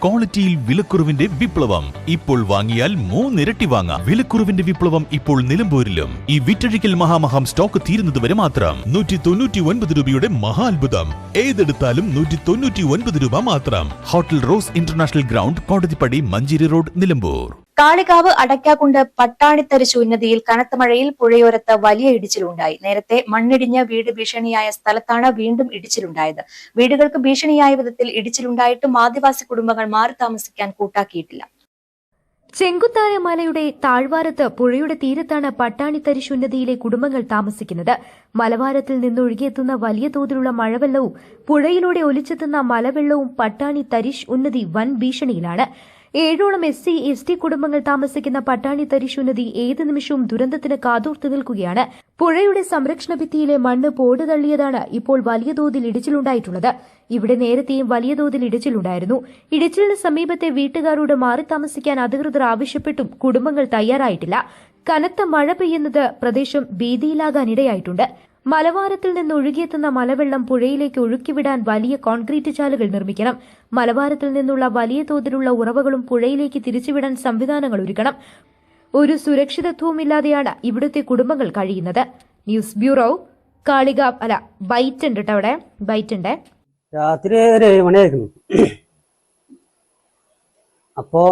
ക്വാളിറ്റിയിൽ വിലക്കുറവിന്റെ വിപ്ലവം. ഇപ്പോൾ വാങ്ങിയാൽ 3 ഇരട്ടി വാങ്ങാം. വിലക്കുറവിന്റെ വിപ്ലവം ഇപ്പോൾ നിലമ്പൂരിലും. ഈ വിറ്റഴിക്കൽ മഹാമഹം സ്റ്റോക്ക് തീരുന്നതുവരെ മാത്രം. 199 രൂപയുടെ മഹാത്ഭുതം. ഏതെടുത്താലും 199 രൂപ മാത്രം. Hotel Rose International Ground, Kodathippadi, Manjeri road, Nilambur. Kalikavu Adakkakundu പട്ടാണിത്തരി ശൂന്യതയിൽ കനത്ത മഴയിൽ പുഴയോരത്ത് വലിയ ഇടിച്ചിലുണ്ടായി. നേരത്തെ മണ്ണിടിഞ്ഞ് വീട് ഭീഷണിയായ സ്ഥലത്താണ് വീണ്ടും ഇടിച്ചിലുണ്ടായത്. വീടുകൾക്ക് ഭീഷണിയായ വിധത്തിൽ ഇടിച്ചിലുണ്ടായിട്ടും ആദിവാസി കുടുംബങ്ങൾ മാറി താമസിക്കാൻ കൂട്ടാക്കിയിട്ടില്ല. ചെങ്കുത്തായ മലയുടെ താഴ്വാരത്ത് പുഴയുടെ തീരത്താണ് പട്ടാണിത്തരി ശൂന്യതയിലെ കുടുംബങ്ങൾ താമസിക്കുന്നത്. മലവാരത്തിൽ നിന്നൊഴുകിയെത്തുന്ന വലിയ തോതിലുള്ള മഴവെള്ളവും പുഴയിലൂടെ ഒലിച്ചെത്തുന്ന മലവെള്ളവും പട്ടാണി തരിശ് ഉന്നതി വൻ ഭീഷണിയിലാണ്. 7ഓളം SC ST കുടുംബങ്ങൾ താമസിക്കുന്ന പട്ടാണി തരിശുന്നതി ഏത് നിമിഷവും ദുരന്തത്തിന് കാതോർത്തു നിൽക്കുകയാണ്. പുഴയുടെ സംരക്ഷണ ഭിത്തിയിലെ മണ്ണ് പോട് തള്ളിയതാണ് ഇപ്പോൾ വലിയ തോതിൽ ഇടിച്ചിലുണ്ടായിട്ടുള്ളത്. ഇവിടെ നേരത്തെയും വലിയ തോതിൽ ഇടിച്ചിലുണ്ടായിരുന്നു. ഇടിച്ചിലിന് സമീപത്തെ വീട്ടുകാരോട് മാറി താമസിക്കാൻ അധികൃതർ ആവശ്യപ്പെട്ടും കുടുംബങ്ങൾ തയ്യാറായിട്ടില്ല. കനത്ത മഴ പെയ്യുന്നത് പ്രദേശം ഭീതിയിലാകാനിടയായിട്ടുണ്ട്. മലവാരത്തിൽ നിന്ന് ഒഴുകിയെത്തുന്ന മലവെള്ളം പുഴയിലേക്ക് ഒഴുക്കിവിടാൻ വലിയ കോൺക്രീറ്റ് ചാലുകൾ നിർമ്മിക്കണം. മലവാരത്തിൽ നിന്നുള്ള വലിയ തോതിലുള്ള ഉറവകളും പുഴയിലേക്ക് തിരിച്ചുവിടാൻ സംവിധാനങ്ങൾ ഒരുക്കണം. ഒരു സുരക്ഷിതത്വവുമില്ലാതെയാണ് ഇവിടുത്തെ കുടുംബങ്ങൾ കഴിയുന്നത്. News bureau, Kalikavu. ബൈറ്റ് ഉണ്ട് കേട്ടോ, അവിടെ ബൈറ്റ് ഉണ്ട്. രാത്രി 7 മണിയായിരുന്നു. അപ്പോ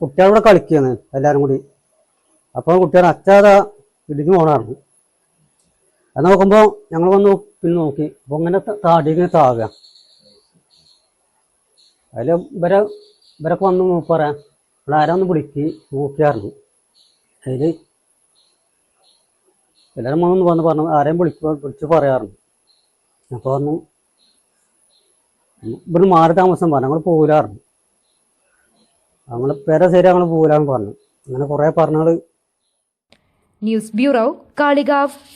കുട്ടികളോട് കളിക്കുകയാണ് എല്ലാരും കൂടി. അപ്പോൾ കുട്ടികൾ അച്ചാതെ ഇടിഞ്ഞു പോണായിരുന്നു. അത് നോക്കുമ്പോൾ ഞങ്ങൾ വന്ന് പിന്നെ നോക്കി. അപ്പോൾ ഇങ്ങനെ താടിങ്ങനെ താകുക. അതിൽ ഇവരൊക്കെ വന്ന് പറയാം, ഇവിടെ ആരാ ഒന്ന് വിളിക്ക് നോക്കിയായിരുന്നു. അതിൽ എല്ലാവരും വന്ന് പറഞ്ഞു ആരെയും വിളിച്ച് പറയാറുണ്ട്. അപ്പോൾ പറഞ്ഞു ഇവിടെ മാറി താമസം പറഞ്ഞു, ഞങ്ങൾ പോകില്ലായിരുന്നു. ഞങ്ങൾ പേരെ ശരി ഞങ്ങൾ പോകില്ലാന്ന് പറഞ്ഞു. അങ്ങനെ കുറേ പറഞ്ഞാൽ. News bureau, Kalikavu.